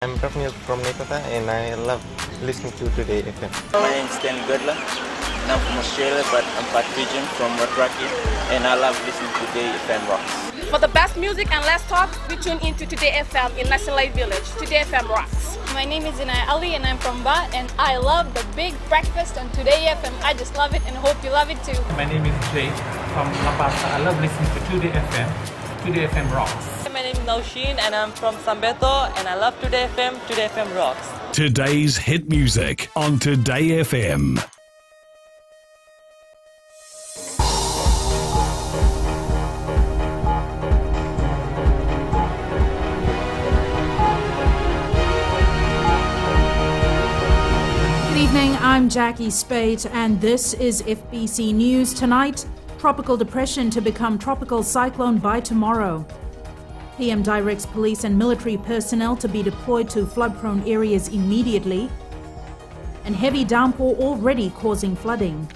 I'm Prafnil from Nekota and I love listening to Today FM. My name is Stanley Girdler and I'm from Australia, but I'm part Fijian from Watraki, and I love listening to Today FM rocks. For the best music and less talk, we tune into Today FM in Nasilai Village. Today FM rocks. My name is Inaya Ali and I'm from Ba, and I love the big breakfast on Today FM. I just love it and hope you love it too. My name is Jay from La Paz. I love listening to Today FM. Today FM rocks. My name is Naushin and I'm from Sambeto, and I love Today FM. Today FM rocks. Today's hit music on Today FM. Good evening, I'm Jackie Spate and this is FBC News Tonight. Tropical depression to become tropical cyclone by tomorrow. PM directs police and military personnel to be deployed to flood-prone areas immediately. And heavy downpour already causing flooding.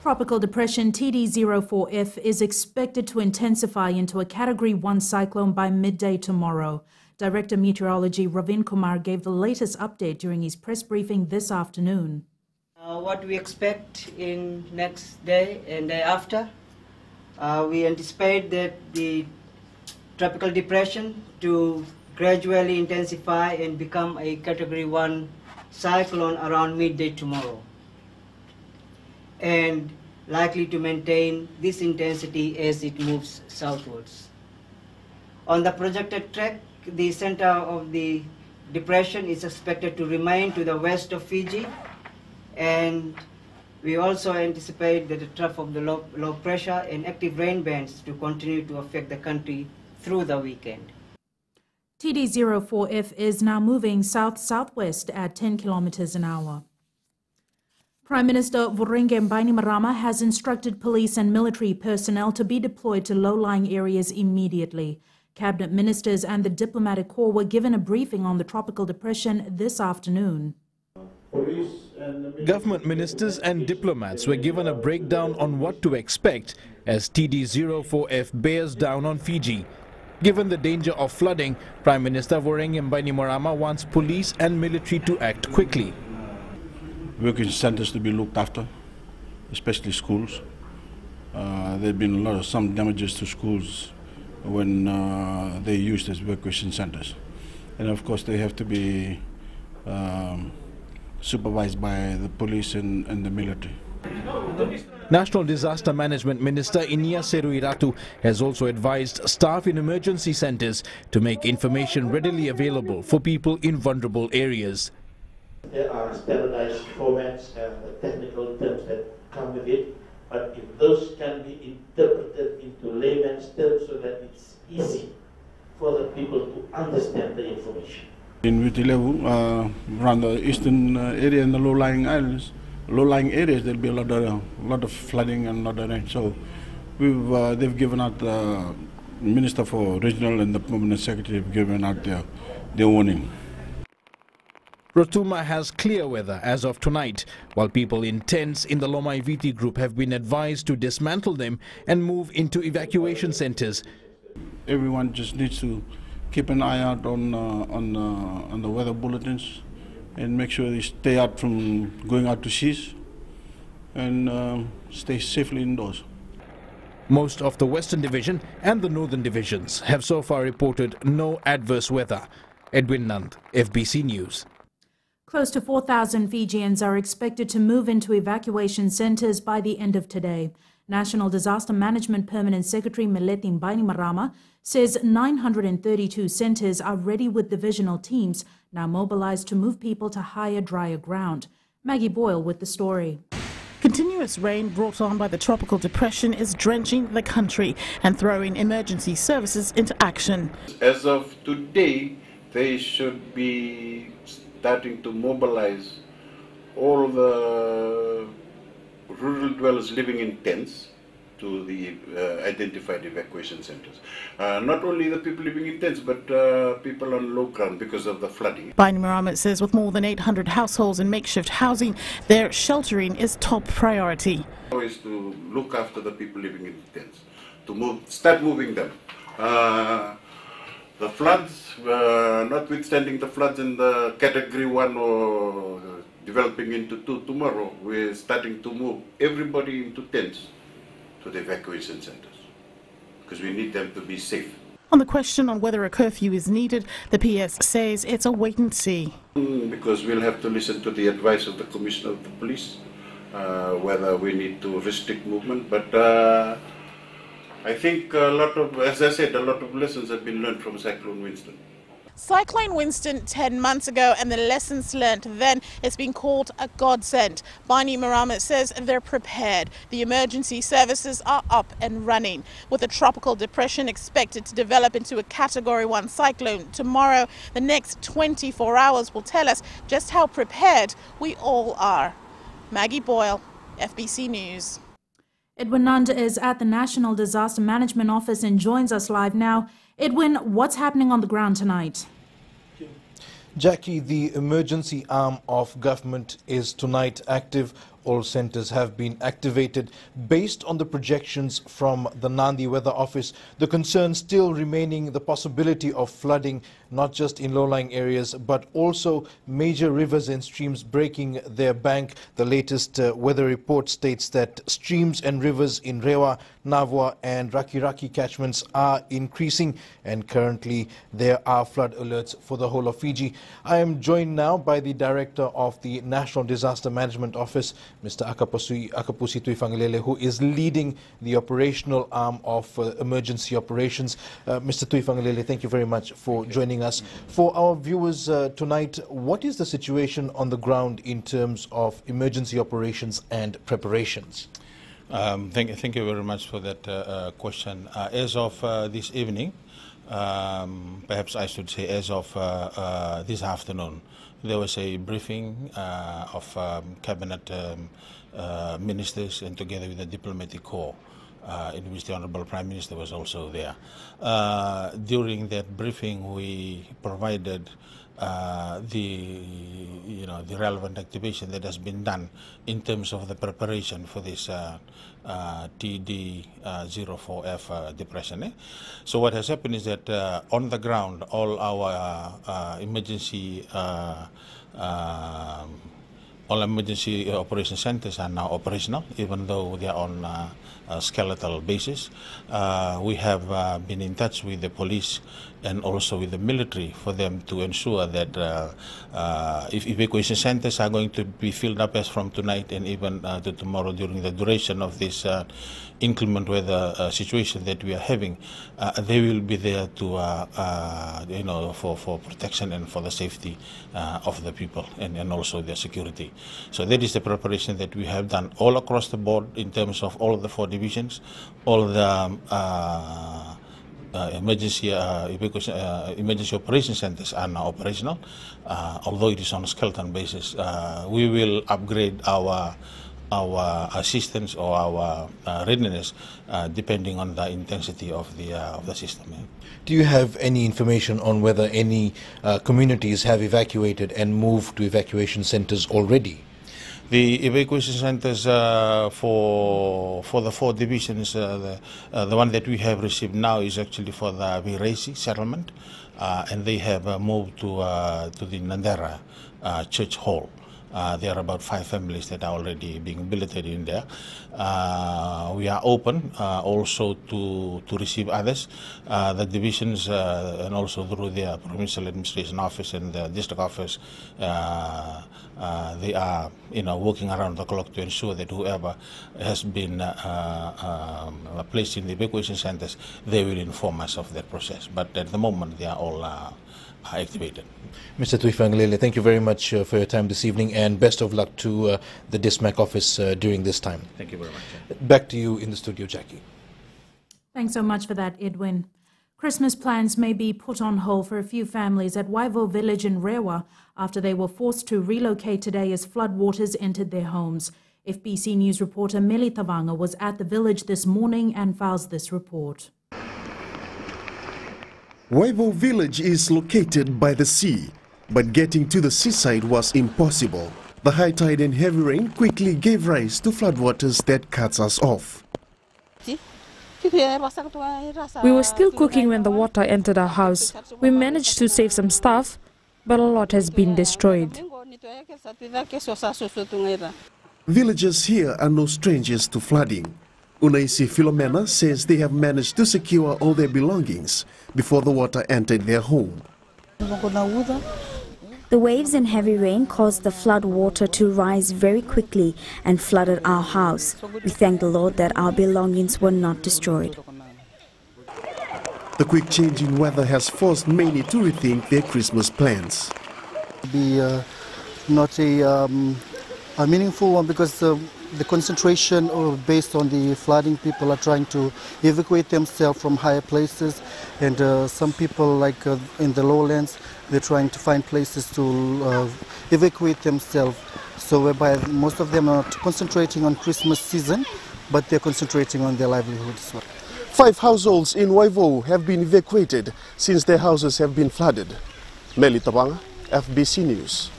Tropical depression TD04F is expected to intensify into a Category 1 cyclone by midday tomorrow. Director Meteorology Ravin Kumar gave the latest update during his press briefing this afternoon. What we expect in next day and day after, we anticipate that the tropical depression to gradually intensify and become a Category 1 cyclone around midday tomorrow, and likely to maintain this intensity as it moves southwards. On the projected track, the center of the depression is expected to remain to the west of Fiji, and we also anticipate that the trough of the low pressure and active rain bands to continue to affect the country through the weekend. TD04F is now moving south-southwest at 10 kilometers an hour. Prime Minister Voreqe Bainimarama has instructed police and military personnel to be deployed to low-lying areas immediately. Cabinet ministers and the diplomatic corps were given a briefing on the tropical depression this afternoon. Government ministers and diplomats were given a breakdown on what to expect as TD04F bears down on Fiji. Given the danger of flooding, Prime Minister Voreqe Bainimarama wants police and military to act quickly. Working centers to be looked after, especially schools. There have been some damages to schools when they used as evacuation centers, and of course they have to be supervised by the police and the military. National Disaster Management Minister Inia Seruiratu has also advised staff in emergency centers to make information readily available for people in vulnerable areas. There are standardized formats and the technical terms that come with it, but if those can be interpreted into layman's terms so that it's easy for the people to understand the information. In Vitilevu, around the eastern area and the low-lying islands, low-lying areas, there'll be a lot of flooding and a lot of rain. So they've given out, the Minister for Regional and the Permanent Secretary have given out their warning. Rotuma has clear weather as of tonight, while people in tents in the Lomai Viti group have been advised to dismantle them and move into evacuation centers. Everyone just needs to keep an eye out on the weather bulletins and make sure they stay out from going out to seas and stay safely indoors. Most of the Western Division and the Northern Divisions have so far reported no adverse weather. Edwin Nand, FBC News. Close to 4,000 Fijians are expected to move into evacuation centers by the end of today. National Disaster Management Permanent Secretary Meleti Bainimarama says 932 centers are ready with divisional teams now mobilized to move people to higher, drier ground. Maggie Boyle with the story. Continuous rain brought on by the tropical depression is drenching the country and throwing emergency services into action. As of today, they should be starting to mobilize all the rural dwellers living in tents to the identified evacuation centers. Not only the people living in tents, but people on low ground because of the flooding. Bainimarama says with more than 800 households in makeshift housing, their sheltering is top priority. Is to look after the people living in tents. to start moving them. The floods, notwithstanding the floods in the category 1 or developing into 2 tomorrow, we're starting to move everybody into tents to the evacuation centers because we need them to be safe. On the question on whether a curfew is needed, the PS says it's a wait and see. Because we'll have to listen to the advice of the Commissioner of the Police, whether we need to restrict movement. But I think a lot of, as I said, a lot of lessons have been learned from Cyclone Winston. Cyclone Winston 10 months ago, and the lessons learned then has been called a godsend. Bainimarama says they're prepared. The emergency services are up and running. With a tropical depression expected to develop into a Category 1 cyclone tomorrow, the next 24 hours will tell us just how prepared we all are. Maggie Boyle, FBC News. Edwin Nanda is at the National Disaster Management Office and joins us live now. Edwin, what's happening on the ground tonight? Jackie, the emergency arm of government is tonight active. All centers have been activated. Based on the projections from the Nandi Weather Office, the concern still remaining the possibility of flooding, not just in low-lying areas, but also major rivers and streams breaking their bank. The latest weather report states that streams and rivers in Rewa, Navua and Raki catchments are increasing, and currently there are flood alerts for the whole of Fiji. I am joined now by the Director of the National Disaster Management Office, Mr. Akapusi Tuifangilele, who is leading the operational arm of emergency operations. Mr. Tuifangilele, thank you very much for joining us. For our viewers tonight, what is the situation on the ground in terms of emergency operations and preparations? Thank you very much for that question. As of this evening, perhaps I should say as of this afternoon, there was a briefing of cabinet ministers and together with the diplomatic corps, in which the Honourable Prime Minister was also there. During that briefing, we provided the relevant activation that has been done in terms of the preparation for this TD04F depression. So what has happened is that on the ground, all our emergency operation centers are now operational, even though they are on a skeletal basis. We have been in touch with the police and also with the military for them to ensure that if evacuation centers are going to be filled up as from tonight and even to tomorrow during the duration of this inclement weather situation that we are having, they will be there to, for protection and for the safety of the people and also their security. So that is the preparation that we have done all across the board in terms of all of the 4 divisions, all of the emergency operation centers are now operational. Although it is on a skeleton basis, we will upgrade our assistance or our readiness depending on the intensity of the system. Yeah. Do you have any information on whether any communities have evacuated and moved to evacuation centers already? The evacuation centers for the 4 divisions, the one that we have received now is actually for the Viresi settlement, and they have moved to the Nandera Church Hall. There are about 5 families that are already being billeted in there. We are open also to receive others. The divisions and also through their provincial administration office and the district office, they are working around the clock to ensure that whoever has been placed in the evacuation centers, they will inform us of that process. But at the moment, they are all activated. Mr. Tuifangilele, thank you very much for your time this evening, and best of luck to the DISMAC office during this time. Thank you very much. Back to you in the studio, Jackie. Thanks so much for that, Edwin. Christmas plans may be put on hold for a few families at Waivo village in Rewa after they were forced to relocate today as floodwaters entered their homes. FBC News reporter Meli Tavanga was at the village this morning and files this report. Waivo village is located by the sea, but getting to the seaside was impossible. The high tide and heavy rain quickly gave rise to floodwaters that cuts us off. We were still cooking when the water entered our house. We managed to save some stuff, but a lot has been destroyed. Villagers here are no strangers to flooding. Unaisi Philomena says they have managed to secure all their belongings before the water entered their home. The waves and heavy rain caused the flood water to rise very quickly and flooded our house. We thank the Lord that our belongings were not destroyed. The quick changing weather has forced many to rethink their Christmas plans. Not a meaningful one because the concentration based on the flooding, people are trying to evacuate themselves from higher places, and some people like in the lowlands, they're trying to find places to evacuate themselves. So whereby most of them are not concentrating on Christmas season, but they're concentrating on their livelihood as well. 5 households in Waivo have been evacuated since their houses have been flooded. Meli Tabanga, FBC News.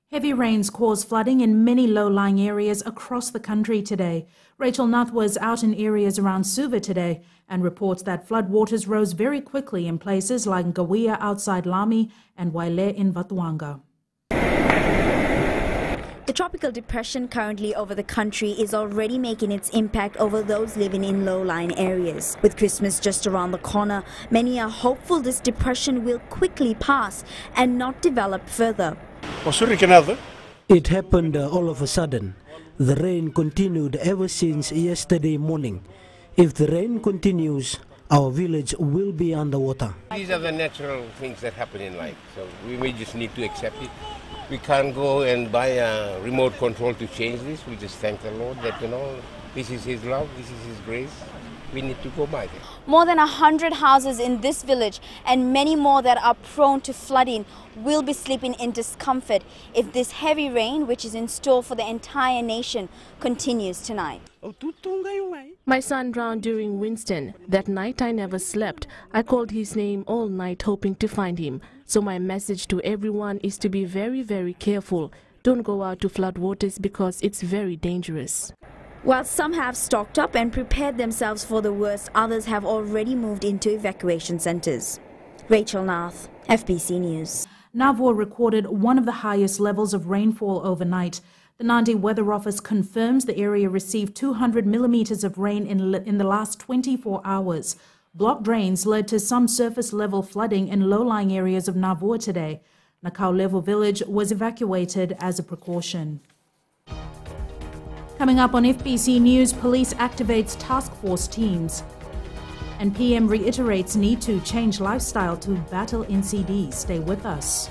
Heavy rains caused flooding in many low-lying areas across the country today. Rachel Nath was out in areas around Suva today and reports that floodwaters rose very quickly in places like Ngawia outside Lami and Waile in Vatuanga. The tropical depression currently over the country is already making its impact over those living in low-lying areas. With Christmas just around the corner, many are hopeful this depression will quickly pass and not develop further. It happened all of a sudden. The rain continued ever since yesterday morning. If the rain continues, our village will be underwater. These are the natural things that happen in life, so we just need to accept it. We can't go and buy a remote control to change this. We just thank the Lord that, this is His love, this is His grace. We need to go by this. More than 100 houses in this village and many more that are prone to flooding will be sleeping in discomfort if this heavy rain, which is in store for the entire nation, continues tonight. My son drowned during Winston. That night I never slept. I called his name all night hoping to find him. So my message to everyone is to be very, very careful. Don't go out to flood waters because it's very dangerous. While some have stocked up and prepared themselves for the worst, others have already moved into evacuation centers. Rachel Nath, FBC News. Navua recorded one of the highest levels of rainfall overnight. The Nandi Weather Office confirms the area received 200 millimeters of rain in the last 24 hours. Blocked drains led to some surface-level flooding in low-lying areas of Navua today. Nakau Level Village was evacuated as a precaution. Coming up on FBC News, police activates task force teams. And PM reiterates need to change lifestyle to battle NCD. Stay with us.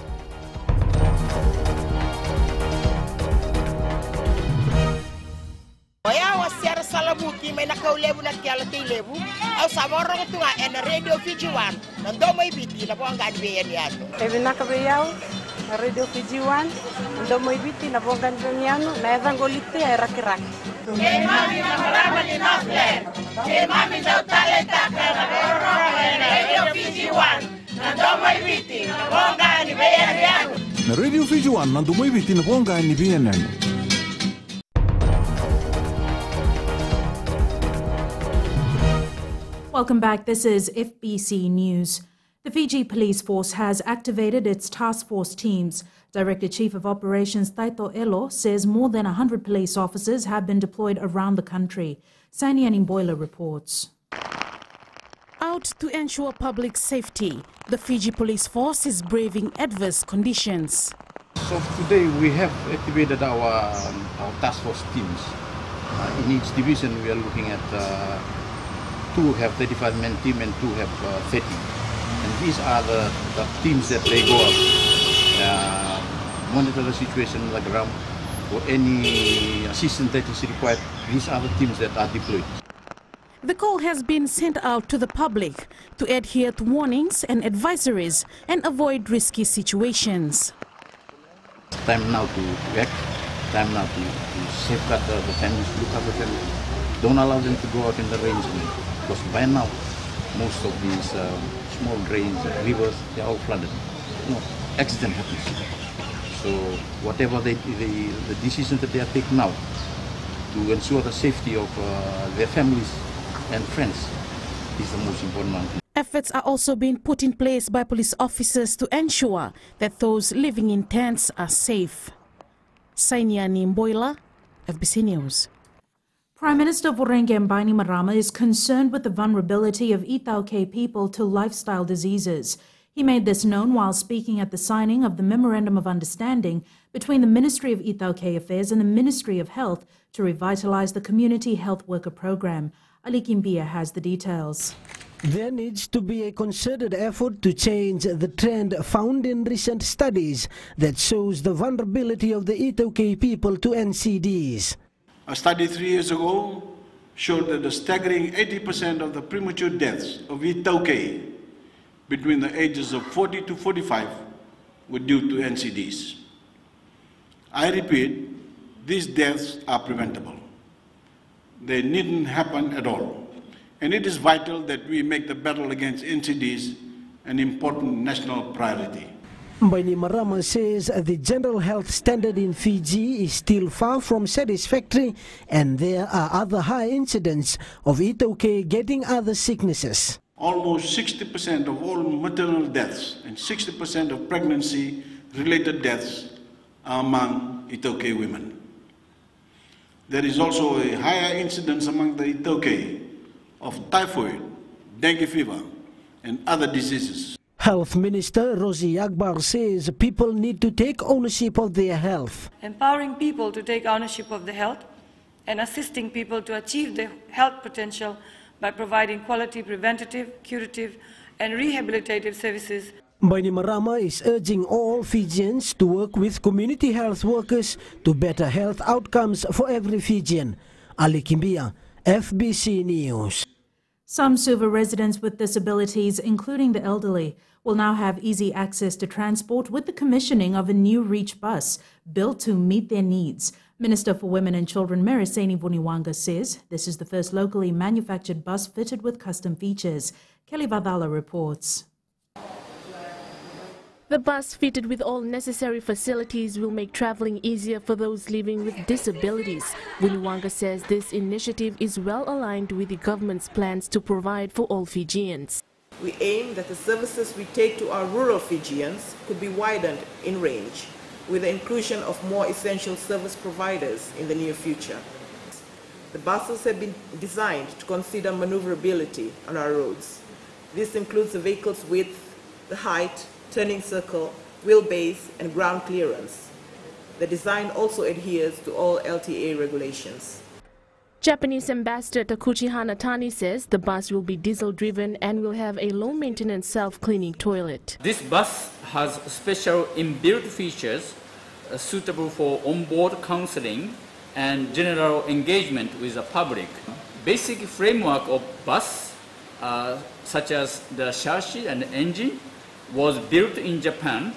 Salamuki may nakaulebu na kiyala lebu au saborong tunga en radio Fijiwan nando may biti na po ang ganbiyan yato. Ebi nakabayaw radio Fijiwan nando may biti na po ang ganbiyan na evangolite ay rakirak. Kay mami na marama ni Northland. Kay mami daw talenta ka na radio Fijiwan nando may biti na po ang ganbiyan yato. Na radio Fijiwan nando may biti na po ang ganbiyan yato. Welcome back. This is FBC News. The Fiji Police Force has activated its task force teams. Director Chief of Operations Taito Elo says more than 100 police officers have been deployed around the country. Sanian Imboila reports. Out to ensure public safety, the Fiji Police Force is braving adverse conditions. So today we have activated our task force teams. In each division we are looking at 2 have 35-man team and 2 have 30. And these are the teams that they go up, monitor the situation on the ground, or any assistance that is required. These are the teams that are deployed. The call has been sent out to the public to adhere to warnings and advisories and avoid risky situations. Time now to act, time now to safeguard the families, look after them. Don't allow them to go out in the rains. Because by now, most of these small drains, rivers, they are all flooded. Accident happens. So whatever the decisions that they are taking now to ensure the safety of their families and friends, is the most important one. Efforts are also being put in place by police officers to ensure that those living in tents are safe. Sainiani Mboila, FBC News. Prime Minister Voreqe Bainimarama is concerned with the vulnerability of Itaukei people to lifestyle diseases. He made this known while speaking at the signing of the Memorandum of Understanding between the Ministry of Itaukei Affairs and the Ministry of Health to revitalize the Community Health Worker Program. Ali Kimbia has the details. There needs to be a concerted effort to change the trend found in recent studies that shows the vulnerability of the Itaukei people to NCDs. A study 3 years ago showed that the staggering 80% of the premature deaths of Itaukei between the ages of 40 to 45 were due to NCDs. I repeat, these deaths are preventable. They needn't happen at all. And it is vital that we make the battle against NCDs an important national priority. Bainimarama says the general health standard in Fiji is still far from satisfactory and there are other high incidents of Itaukei getting other sicknesses. Almost 60% of all maternal deaths and 60% of pregnancy-related deaths are among Itaukei women. There is also a higher incidence among the Itaukei of typhoid, dengue fever, and other diseases. Health Minister Rosie Akbar says people need to take ownership of their health. Empowering people to take ownership of their health and assisting people to achieve their health potential by providing quality preventative, curative, and rehabilitative services. Bainimarama is urging all Fijians to work with community health workers to better health outcomes for every Fijian. Ali Kimbia, FBC News. Some Suva residents with disabilities, including the elderly, will now have easy access to transport with the commissioning of a new Reach bus built to meet their needs. Minister for Women and Children Meriseni Vuniwanga says this is the first locally manufactured bus fitted with custom features. Kelly Vadala reports. The bus, fitted with all necessary facilities, will make traveling easier for those living with disabilities. Vuniwanga says this initiative is well aligned with the government's plans to provide for all Fijians. We aim that the services we take to our rural Fijians could be widened in range, with the inclusion of more essential service providers in the near future. The buses have been designed to consider maneuverability on our roads. This includes the vehicle's width, the height, turning circle, wheelbase, and ground clearance. The design also adheres to all LTA regulations. Japanese Ambassador Takuchi Hanatani says the bus will be diesel-driven and will have a low-maintenance self-cleaning toilet. This bus has special inbuilt features suitable for onboard counseling and general engagement with the public. Basic framework of bus, such as the chassis and engine, was built in Japan,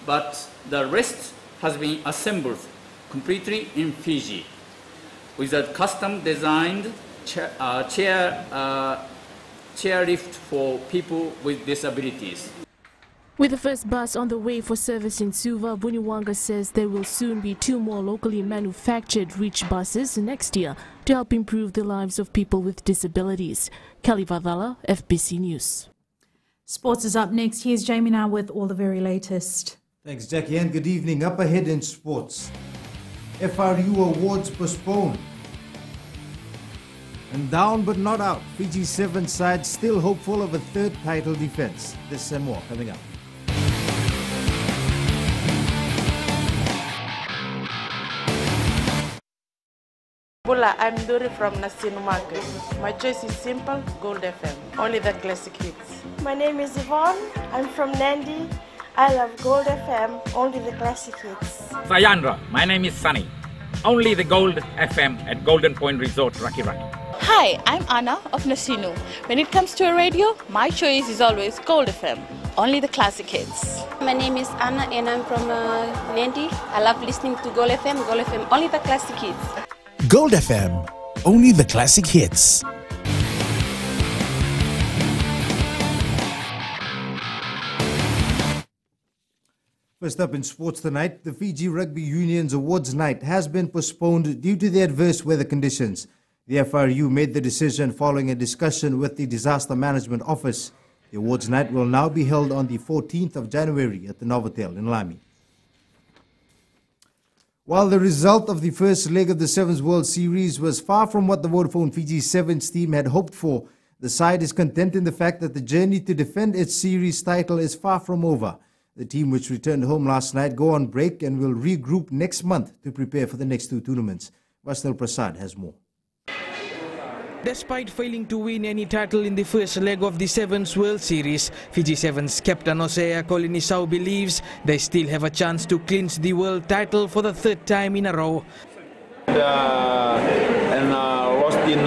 but the rest has been assembled completely in Fiji with a custom-designed chair lift for people with disabilities. With the first bus on the way for service in Suva, Vuniwanga says there will soon be 2 more locally manufactured Reach buses next year to help improve the lives of people with disabilities. Kelly Vadala, FBC News. Sports is up next. Here's Jamie now with all the very latest. Thanks, Jackie, and good evening. Up ahead in sports. FRU awards postponed. And down but not out. Fiji's 7th side still hopeful of a 3rd title defense. This and more coming up. Bula, I'm Dori from Nasinu Market. My choice is simple, Gold FM. Only the classic hits. My name is Yvonne. I'm from Nandi. I love Gold FM, only the classic hits. Sayandra, my name is Sunny. Only the Gold FM at Golden Point Resort, Raki Raki. Hi, I'm Anna of Nasinu. When it comes to a radio, my choice is always Gold FM, only the classic hits. My name is Anna and I'm from Nandi. I love listening to Gold FM, only the classic hits. Gold FM, only the classic hits. First up in sports tonight, the Fiji Rugby Union's awards night has been postponed due to the adverse weather conditions. The FRU made the decision following a discussion with the Disaster Management Office. The awards night will now be held on the 14th of January at the Novotel in Lamy. While the result of the first leg of the Sevens World Series was far from what the Vodafone Fiji Sevens team had hoped for, the side is content in the fact that the journey to defend its series title is far from over. The team, which returned home last night, go on break and will regroup next month to prepare for the next two tournaments. Vasnil Prasad has more. Despite failing to win any title in the first leg of the Sevens World Series, Fiji Sevens captain Hosea Kolinisau believes they still have a chance to clinch the world title for the third time in a row. Lost in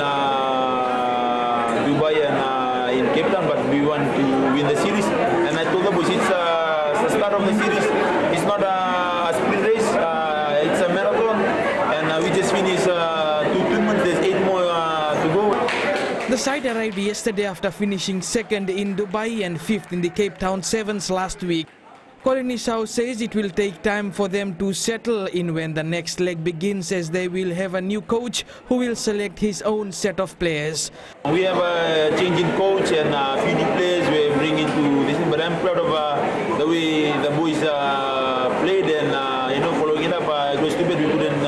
Dubai and in Cape Town, but we want to win the series. And I told the boys it's the start of the series. It's not a sprint race, it's a marathon. And we just finished 2 tournaments, there's 8 more to go. The side arrived yesterday after finishing second in Dubai and fifth in the Cape Town Sevens last week. Kolinisau says it will take time for them to settle in when the next leg begins, as they will have a new coach who will select his own set of players. We have a change in coach and a few new players we bring into this, but I'm proud of the way the boys played and following it up. It was too bad we couldn't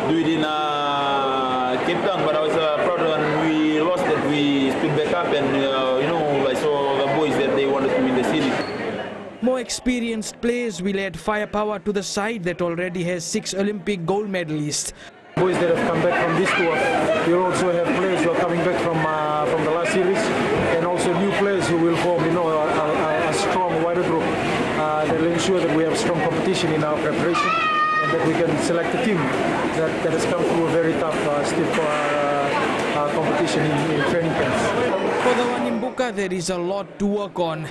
do it in Cape Town, but I was proud when we lost that we stood back up and I saw the boys that they wanted to win the series. More experienced players will add firepower to the side that already has 6 Olympic gold medalists. Boys that have come back from this tour, we also have players who are coming back from the last series, and also new players who will form, a strong wider group that will ensure that we have strong competition in our preparation and that we can select a team that has come through a very tough, stiff competition in training camps. For the one in Buka, there is a lot to work on.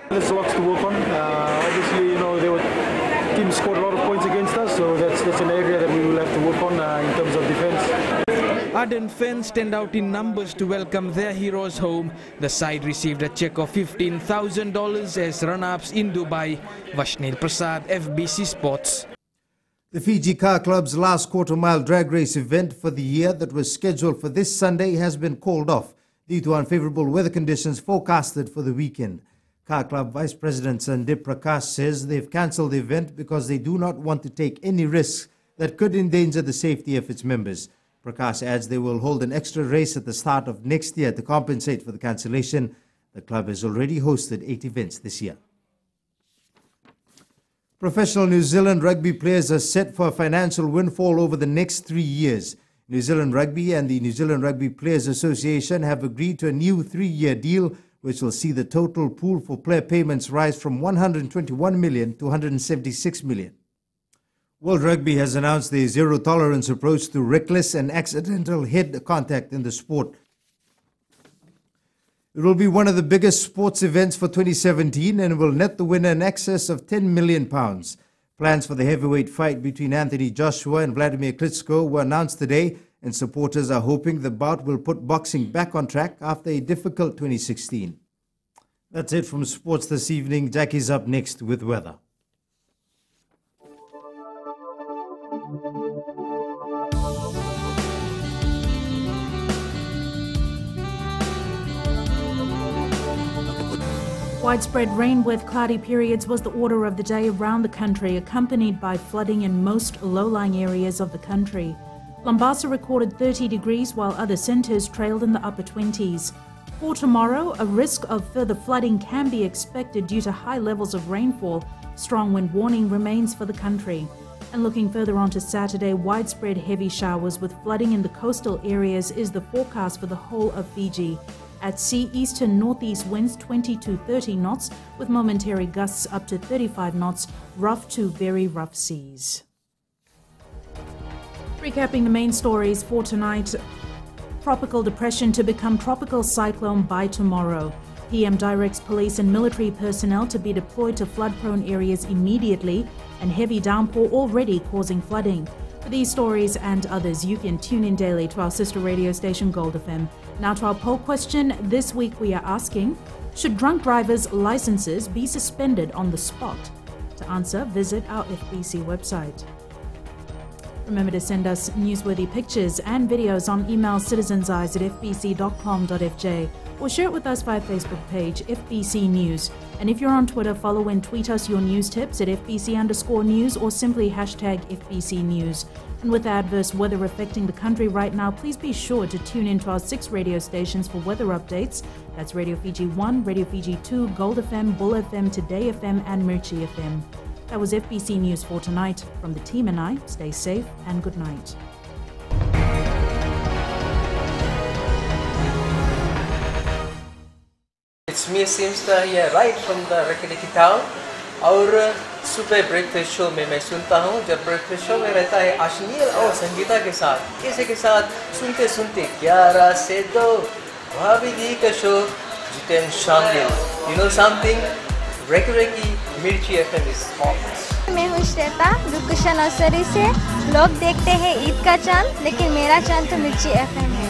There's lots to work on. Obviously, the team scored a lot of points against us, so that's an area that we will have to work on in terms of defense. Ardent fans stand out in numbers to welcome their heroes home. The side received a check of $15,000 as run-ups in Dubai. Vasnil Prasad, FBC Sports. The Fiji Car Club's last quarter-mile drag race event for the year that was scheduled for this Sunday has been called off due to unfavorable weather conditions forecasted for the weekend. Car Club Vice President Sandip Prakash says they've cancelled the event because they do not want to take any risks that could endanger the safety of its members. Prakash adds they will hold an extra race at the start of next year to compensate for the cancellation. The club has already hosted 8 events this year. Professional New Zealand rugby players are set for a financial windfall over the next 3 years. New Zealand Rugby and the New Zealand Rugby Players Association have agreed to a new 3-year deal which will see the total pool for player payments rise from 121 million to 176 million. World Rugby has announced a zero-tolerance approach to reckless and accidental head contact in the sport. It will be one of the biggest sports events for 2017 and will net the winner in excess of £10 million. Plans for the heavyweight fight between Anthony Joshua and Vladimir Klitschko were announced today, and supporters are hoping the bout will put boxing back on track after a difficult 2016. That's it from sports this evening. Jackie's up next with weather. Widespread rain with cloudy periods was the order of the day around the country, accompanied by flooding in most low-lying areas of the country. Lambasa recorded 30 degrees while other centres trailed in the upper 20s. For tomorrow, a risk of further flooding can be expected due to high levels of rainfall. Strong wind warning remains for the country. And looking further on to Saturday, widespread heavy showers with flooding in the coastal areas is the forecast for the whole of Fiji. At sea, eastern northeast winds 20 to 30 knots with momentary gusts up to 35 knots, rough to very rough seas. Recapping the main stories for tonight. Tropical depression to become tropical cyclone by tomorrow. PM directs police and military personnel to be deployed to flood-prone areas immediately, and heavy downpour already causing flooding. For these stories and others, you can tune in daily to our sister radio station Gold FM. Now to our poll question. This week we are asking, should drunk drivers' licenses be suspended on the spot? To answer, visit our FBC website. Remember to send us newsworthy pictures and videos on email citizenseyes@fbc.com.fj or share it with us via Facebook page FBC News. And if you're on Twitter, follow and tweet us your news tips at FBC_news or simply hashtag FBC News. And with the adverse weather affecting the country right now, please be sure to tune into our 6 radio stations for weather updates. That's Radio Fiji 1, Radio Fiji 2, Gold FM, Bull FM, Today FM and Mirchi FM. That was FBC News for tonight. From the team and I, stay safe and good night. It's me, Simster, here right from the Rakitiki town. और सुबह breakfast show में मैं सुनता हूँ. जब breakfast show में रहता है अश्नील और संगीता के साथ, इसी के साथ सुनते सुनते 11 से 2 भाभी जी का शो जितेन शामिल. You know something? Reki Mirchi FM is hot. मैं हूँ श्वेता, दुर्गुशा नर्सरी से. लोग देखते हैं ईद का चांद, लेकिन मेरा चांद तो मिर्ची FM है.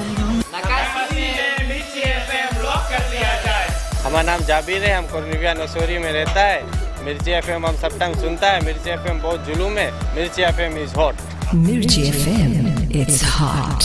हमारा नाम जाबिर है, हम कोर्निविया नसोरी में रहता है. मिर्ची FM हम सब टाइम सुनता है. मिर्ची FM बहुत जुलूम है. मिर्ची FM is hot. Mirchi FM, it's hot.